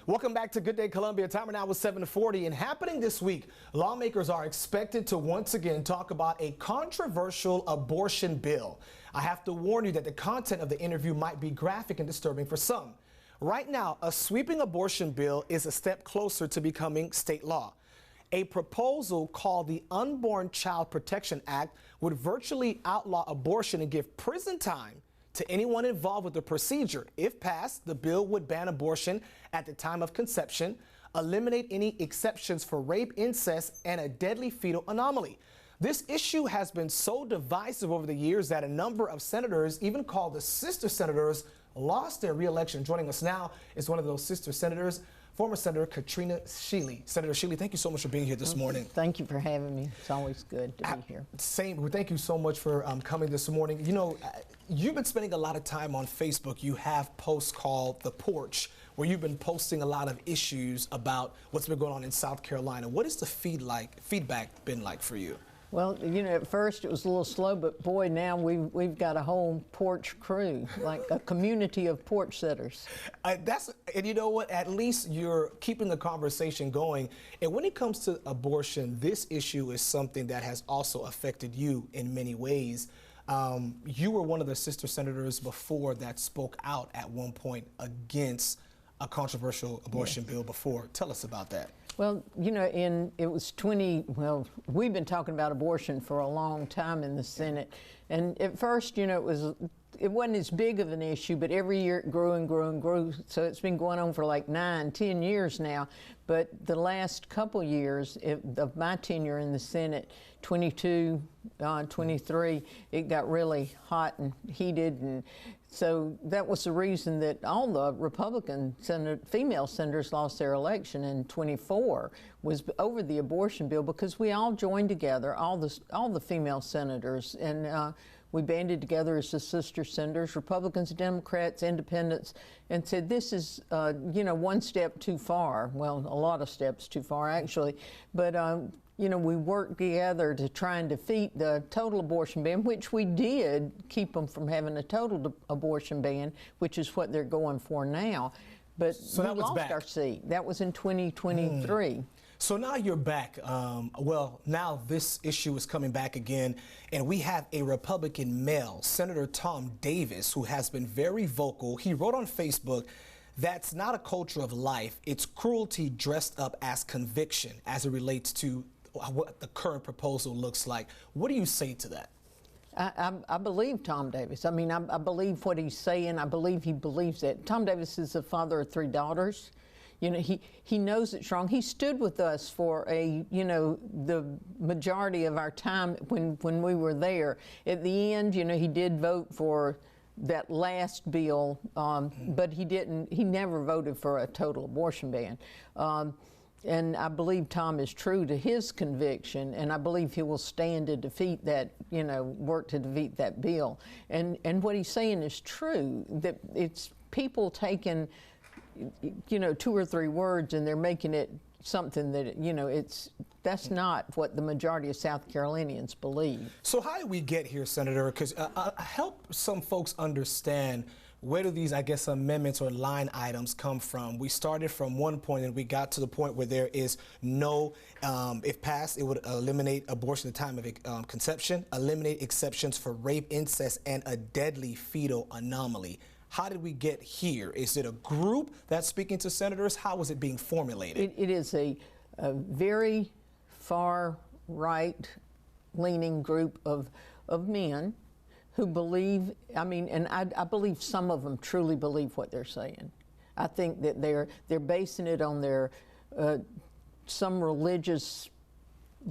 Welcome back to Good Day Columbia. Time now was 7:40, and happening this week, lawmakers are expected to once again talk about a controversial abortion bill. I have to warn you that the content of the interview might be graphic and disturbing for some. Right now, a sweeping abortion bill is a step closer to becoming state law. A proposal called the Unborn Child Protection Act would virtually outlaw abortion and give prison time to anyone involved with the procedure. If passed, the bill would ban abortion at the time of conception, eliminate any exceptions for rape, incest, and a deadly fetal anomaly. This issue has been so divisive over the years that a number of senators, even called the sister senators, lost their re-election. Joining us now is one of those sister senators, former Senator Katrina Shealy. Senator Shealy, thank you so much for being here this morning. Thank you for having me. It's always good to be here. Same. Thank you so much for coming this morning. You know, you've been spending a lot of time on Facebook. You have posts called The Porch, where you've been posting a lot of issues about what's been going on in South Carolina. What has the feedback been like for you? Well, you know, at first it was a little slow, but boy, now we've got a whole porch crew, like a community of porch sitters. And you know what? At least you're keeping the conversation going. And when it comes to abortion, this issue is something that has also affected you in many ways. You were one of the sister senators before that spoke out at one point against a controversial abortion bill before. Tell us about that. Well, you know, we've been talking about abortion for a long time in the Senate. And at first, you know, it wasn't as big of an issue, but every year it grew and grew and grew. So it's been going on for like 9-10 years now. But the last couple years of my tenure in the Senate, 22, 23, it got really hot and heated. And so that was the reason that all the Republican female senators lost their election in 24 was over the abortion bill, because we all joined together, all the female senators, and we banded together as the sister senators, Republicans, Democrats, Independents, and said this is, you know, one step too far. Well, a lot of steps too far, actually. But, you know, we worked together to try and defeat the total abortion ban, which we did keep them from having a total abortion ban, which is what they're going for now. But so we lost our seat. That was in 2023. So now you're back. Well, now this issue is coming back again, and we have a Republican male, Senator Tom Davis, who has been very vocal. He wrote on Facebook, "That's not a culture of life. It's cruelty dressed up as conviction," as it relates to what the current proposal looks like. What do you say to that? I believe Tom Davis. I mean, I believe what he's saying. I believe he believes it. Tom Davis is the father of 3 daughters. You know, he knows it's wrong. He stood with us for the majority of our time when we were there. At the end, you know, he did vote for that last bill, but he never voted for a total abortion ban. And I believe Tom is true to his conviction, and I believe he will stand to defeat that, you know, work to defeat that bill. And what he's saying is true, that it's people taking, you know, 2 or 3 words and they're making it something that, you know, that's not what the majority of South Carolinians believe. So how did we get here, Senator? Because help some folks understand, where do these, I guess, amendments or line items come from? We started from one point and we got to the point where there is no, if passed, it would eliminate abortion at the time of conception, eliminate exceptions for rape, incest, and a deadly fetal anomaly. How did we get here? Is it a group that's speaking to senators? How is it being formulated? It is a very far right-leaning group of men who believe, I mean, and I believe some of them truly believe what they're saying. I think that they're basing it on their some religious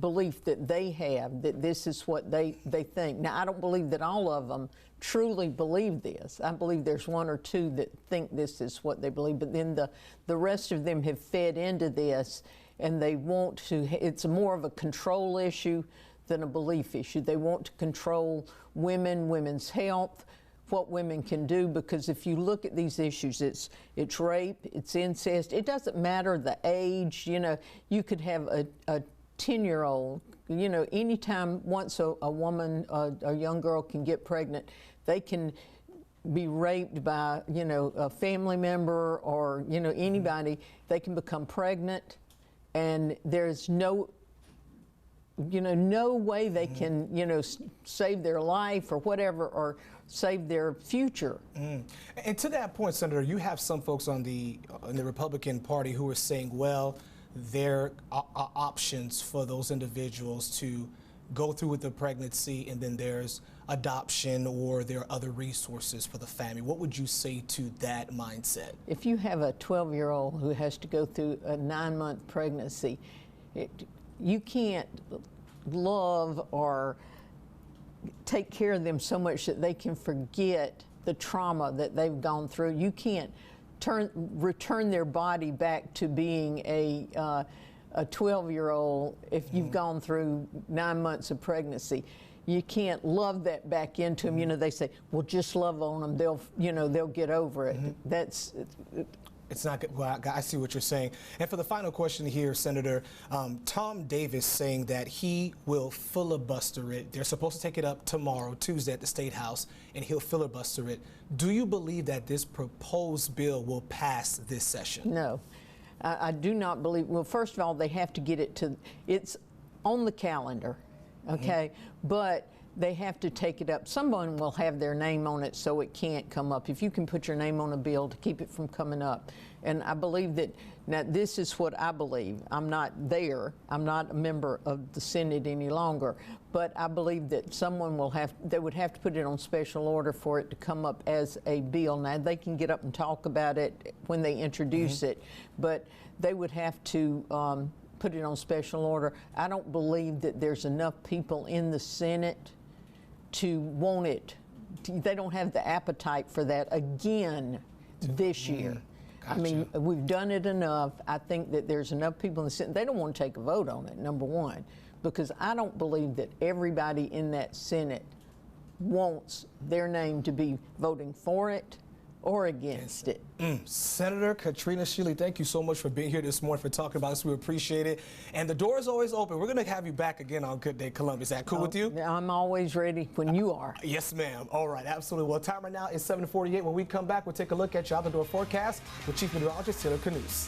belief that they have, that this is what they think. Now, I don't believe that all of them truly believe this. I believe there's 1 or 2 that think this is what they believe, but then the rest of them have fed into this, and they want to, it's more of a control issue than a belief issue. They want to control women's health, what women can do, because if you look at these issues, it's rape, it's incest. It doesn't matter the age. You know, you could have a 10-year-old, you know, anytime once a woman, a young girl can get pregnant, they can be raped by, you know, a family member or, you know, anybody. They can become pregnant, and there's no, you know, no way they can, you know, save their life or whatever, or save their future. And to that point, Senator, you have some folks in the Republican Party who are saying, well, there are options for those individuals to go through with the pregnancy, and then there's adoption, or there are other resources for the family. What would you say to that mindset? If you have a 12-year-old who has to go through a 9-month pregnancy, you can't love or take care of them so much that they can forget the trauma that they've gone through. You can't return their body back to being a 12-year-old if you've gone through 9 months of pregnancy. You can't love that back into them. You know, they say, well, just love on them. They'll, you know, they'll get over it. That's. It's not good. Well, I see what you're saying. And for the final question here, Senator, Tom Davis saying that he will filibuster it. They're supposed to take it up tomorrow, Tuesday, at the State House, and he'll filibuster it. Do you believe that this proposed bill will pass this session? No. I do not believe. Well, first of all, they have to get it to. It's on the calendar, okay? But they have to take it up. Someone will have their name on it, so it can't come up. If you can put your name on a bill to keep it from coming up. And I believe that, now this is what I believe. I'm not there. I'm not a member of the Senate any longer. But I believe that someone will have, they would have to put it on special order for it to come up as a bill. Now, they can get up and talk about it when they introduce it, but they would have to put it on special order. I don't believe that there's enough people in the Senate to want it. They don't have the appetite for that again this year. Gotcha. I mean, we've done it enough. I think that there's enough people in the Senate. They don't want to take a vote on it, number one, because I don't believe that everybody in that Senate wants their name to be voting for it or against it. Senator Katrina Shealy, thank you so much for being here this morning, for talking about this. We appreciate it. And the door is always open. We're going to have you back again on Good Day Columbia. Is that cool with you? I'm always ready when you are. Yes, ma'am. All right, absolutely. Well, time right now is 7:48. When we come back, we'll take a look at your out-the-door forecast with Chief Meteorologist Taylor Canoose.